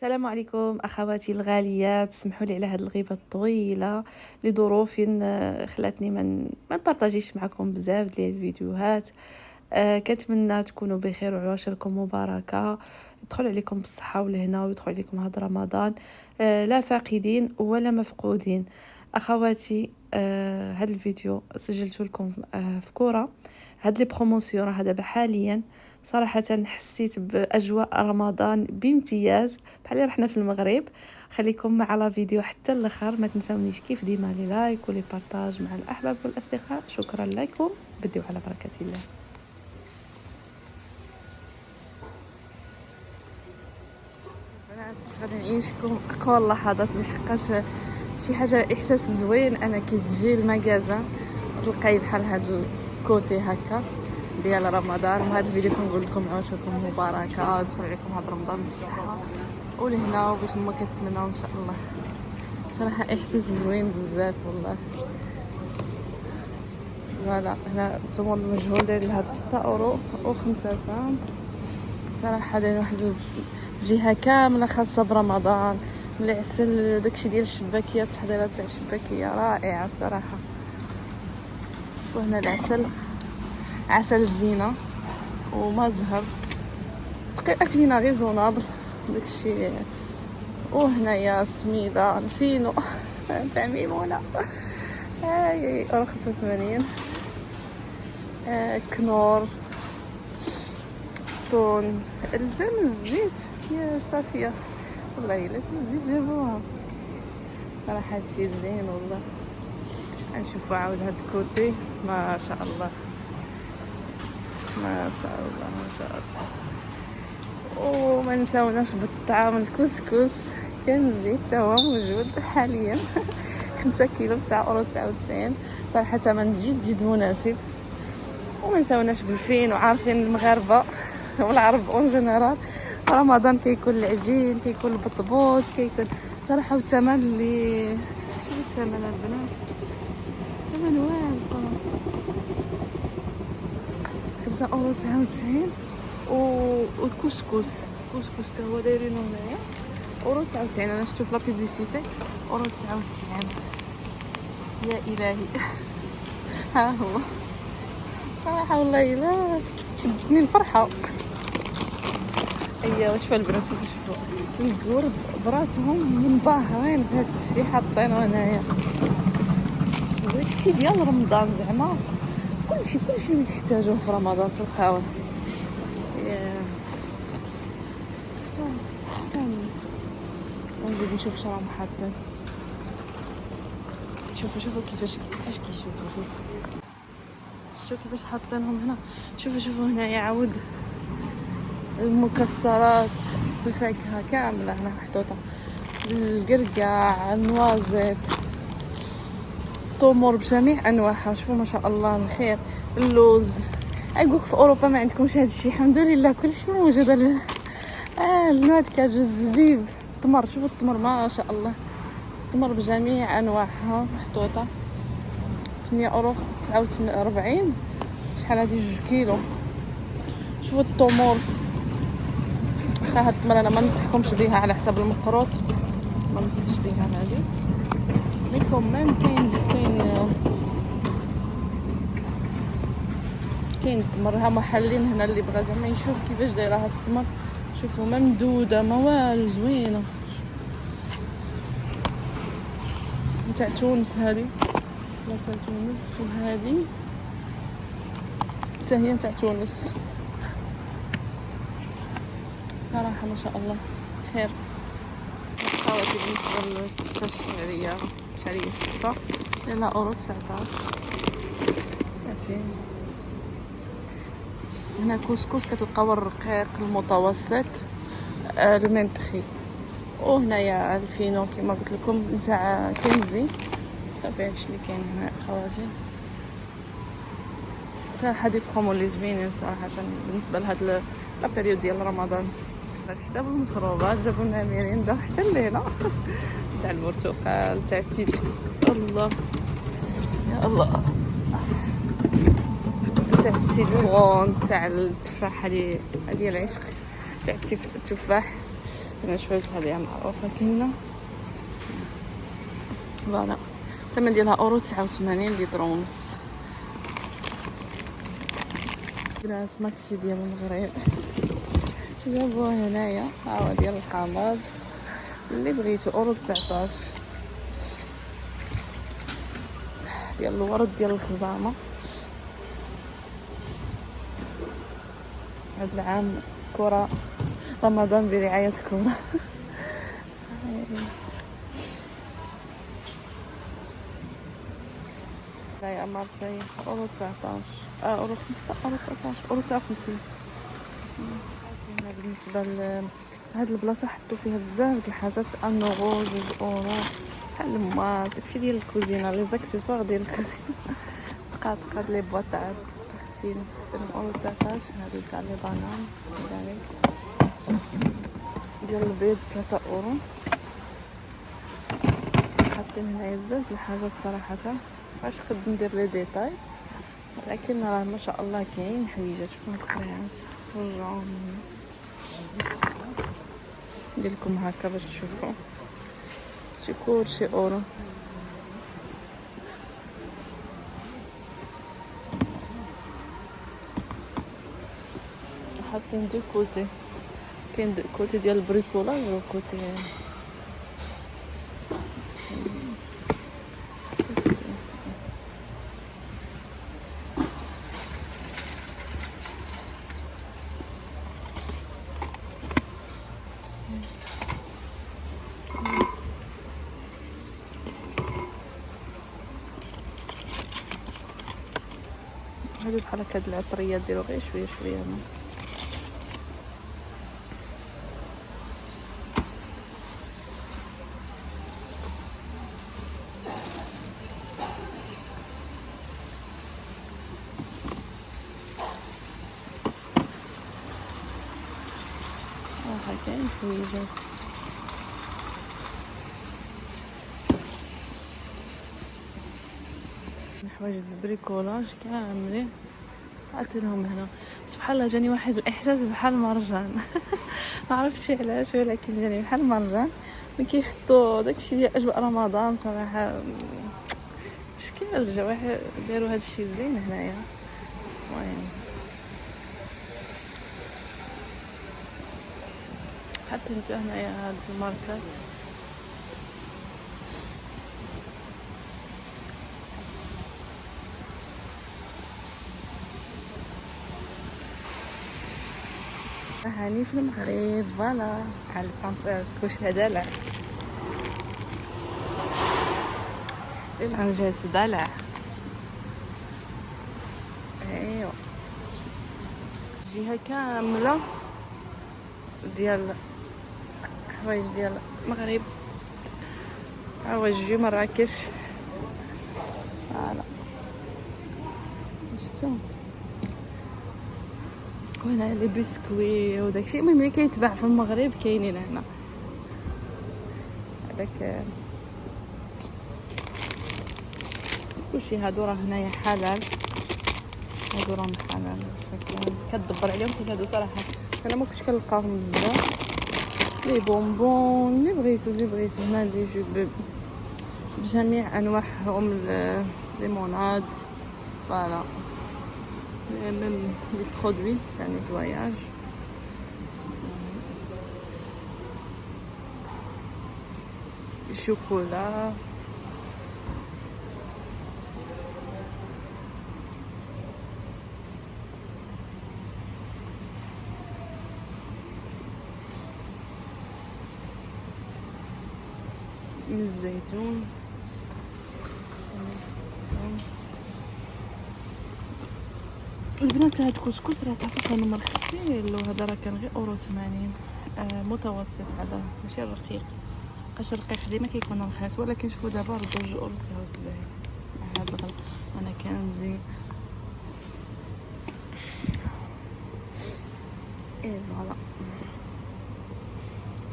السلام عليكم اخواتي الغاليات، اسمحوا لي على هذه الغيبه الطويله لظروف خلاتني ما نبارطاجيش معكم بزاف ديال الفيديوهات. كنتمنى تكونوا بخير وعواشركم مباركه، يدخل عليكم بالصحه والهنا ويدخل عليكم هذا رمضان لا فاقدين ولا مفقودين. اخواتي، هذا الفيديو سجلت لكم في كوره. هاد لي بروموسيون راه دابا حاليا صراحه حسيت باجواء رمضان بامتياز بحال اللي رحنا في المغرب. خليكم مع لا فيديو حتى الاخر، ما تنساونيش كيف ديما لي لايك ولي بارطاج مع الاحباب والاصدقاء. شكرا لكم، بديو على بركه الله. بنات غادي نعيشكم اقوى اللحظات بحقاش شي حاجه احساس زوين انا كي تجي المغازه وتلقاي بحال هاد الكوتي هكا ديال رمضان. وهذا الفيديو كنقول لكم عواشركم مباركه، يدخل عليكم هذا رمضان بالصحه ولهنا وباش ما كنتمناو ان شاء الله. صراحه احساس زوين بزاف والله. فوالا هنا نتوما المجهول داير لها ب 6 اورو و5 سنت. صراحه داير واحد الجهه كامله خاصه برمضان، العسل داكشي ديال الشباكيه، التحضيرات تاع الشباكيه رائعه صراحه. شوفوا هنا العسل، عسل الزينه وما زهر، تقي اثمنه ريزونابل داكشي. وهنايا سميده الفينو تاع ميمونه هاي اورو 85. كنور، طون، الزام الزيت يا صافيه والله الا الزيت جابوها. صراحه هادشي زين والله. نشوفوا عاود هاد الكوتي ما شاء الله ما شاء الله ما شاء الله. وما نساوناش بالطعام الكسكس، كان الزيت تا هو موجود حاليا 5 كيلو ب 9.99 صراحه ثمن جد مناسب. وما نساوناش بالفين، وعارفين المغاربه والعرب اون جينيرال رمضان كيكون العجين، كيكون البطبوط، كيكون صراحه. والثمن اللي شوفوا الثمن البنات، ثمن واعر صراحه 5.99 والكسكس حتى هو دايرينو هنايا اورو 99. انا شفتو في لا بوبليسيتي اورو 99. يا الهي ها هو صراحه والله الا شدتني الفرحه. ايوا شوفوا البنات، شوفوا الكور براسهم منبهرين بهذا الشيء حاطينه هنايا. شوفوا هادشي ديال رمضان زعما كلشي اللي تحتاجوه في رمضان تلقاوه. ونزيد نشوف شراهم حاطين. شوفوا كيفاش كيشوفوا شوفوا كيفاش حاطينهم هنا. شوفوا هنايا عاود المكسرات، الفاكهه كامله هنا محطوطه، القرقاع، النوازيت، التمر بجميع انواعها. شوفوا ما شاء الله الخير. اللوز، اقولك في اوروبا ما عندكمش هذا الشيء الحمد لله، كلشي موجود. النواد كاجو، الزبيب، التمر. شوفوا التمر ما شاء الله، التمر بجميع انواعها محطوطه 8.49. شحال هادي 2 كيلو. شوفوا التمور، واخا هاد التمر انا ما ننصحكمش بها على حساب المقروط، ما ننصحش بها هذه. ميكم ميم كاين التمر ها محلين هنا اللي بغى زعما يشوف كيفاش دايره هاد التمر. شوفوا ممدوده ما والو، زوينه. تاع تونس هذه تاع تونس، وهذه حتى هي تاع تونس. صراحه ما شاء الله خير. خواتي بالنسبه للصفه الشعريه الصفه لا اورو 19 صافي. هنا كسكس كتلقاو الرقيق المتوسط لو ميم بري. وهنايا الفينو كما قلت لكم نتاع كنزي صافي. هادشي اللي كاين هنا خواتي. صراحه دي برومو لي زوينين صراحه بالنسبه لهاد لا بيريود ديال رمضان. حتى بالمشروبات جابوا لنا ميريندا حتى الليله تاع البرتقال، تاع السيد الله يا الله، تاع السيترون، تاع التفاح. هذه العشق تاع التفاح. كاينه شويه هذه معروفه كاينه فوالا. الثمن ديالها اورو 89 لتر ونص. بنات ماكسي ديال المغرب جابوه هنايا، ها هو ديال الحامض اللي بغيتو اورو 19 ديال الورد ديال الخزامه. هاد العام كرة رمضان برعاية كرة. هاي مارسي اورو 19 اورو 15 اورو 19 اورو 59. هنا بالنسبة لهاد البلاصة حطو فيها بزاف د الحاجات، ان اورو 2 اورو بحال الماط داكشي ديال الكوزينه، لي زاكسيسوار ديال الكوزينه. قاد لي بواط تاع تختين اورو 19. هادو تاع لي بانان كذلك ديال البيض 3 اورو. حاطين هنايا بزاف د الحاجات صراحه، باش قد ندير لي ديتاي، ولكن راه ما شاء الله كاين حويجات فوق الكريات. رجعوا ندير لكم هكا باش تشوفوا شي كلشي اورو. حاطين دو كوتي، كاين دو كوتي ديال البريكولاج وكوتي هادو بحال هكا. هاد العطريات ديرو غير شويه شويه. كاين حويجات حوايج البريكولاج كاملين حاطينهم هنا. سبحان الله جاني واحد الاحساس بحال مرجان. ما عرفتش علاش، ولكن جاني بحال مرجان. ملي كيحطوا داكشي ديال اجواء رمضان صراحه شكل الجو داروا هادشي زين هنايا. المهم حتى انت هنايا هاد الماركات هاني في المغرب. فوالا بحال البامبرز كلشي دلع العنجات دلع. ايوا جهه كامله ديال حوايج ديال المغرب، حوايج مراكش. فوالا شفتو وهنا لي بسكوي وداكشي. المهم اللي كيتباع في المغرب كاينين هنا. هذاك كلشي هادو راه هنايا حلال، هادو راهم حلال. كتدبر عليهم حيت هادو صراحه انا ما كنتش كنلقاهم بزاف. لي بونبون اللي بغيتو هنا لي جو بجميع انواعهم، ليموناد. فوالا ميم لي برودوي تاع نيتواياج. الشوكولا الزيتون. البنات هاد الكسكس راه تعرفوا كانوا مرخصين، وهذا راه كان غير اورو 80. متوسط هذا ماشي الرقيق، قاش الرقيق ديما كيكون رخيص، ولكن شوفوا دابا ردوا 2 اورو 79. هذا الغلا انا كان زين. ايه فوالا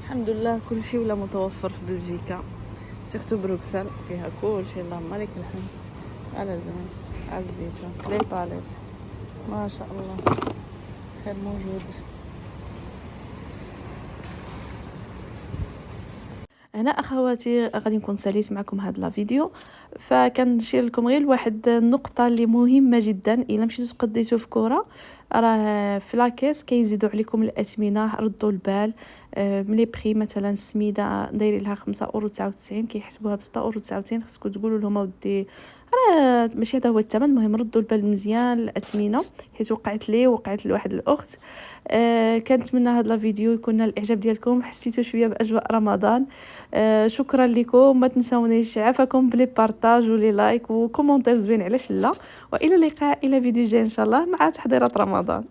الحمد لله كلشي ولا متوفر في بلجيكا، سيرتو بروكسل فيها كلشي اللهم لك الحمد. على البنات على الزيتون لي باليت ما شاء الله خير موجود. هنا اخواتي غادي نكون ساليت معكم هاد لا فيديو، فكنشير لكم غير واحد النقطه اللي مهمه جدا. الا مشيتو تقديتو في كره، راه في لاكيس كيزيدوا عليكم الاثمنه، ردوا البال. ملي بخي مثلا السميده دايرين لها 5 اورو 99 كيحسبوها ب 6 اورو 99. خصكم تقولوا لهم اودي راه ماشي هذا هو الثمن، المهم ردوا البال مزيان الاثمنه، حيت وقعت لي وقعت لواحد الاخت. كنتمنى هذا الفيديو يكون نال الاعجاب ديالكم، حسيتوا شويه باجواء رمضان. شكرا لكم، ما تنساونيش عافاكم بلي بارطاج ولي لايك وكومونتير زوين، علاش لا. والى اللقاء، الى فيديو جاي ان شاء الله مع تحضيرات رمضان.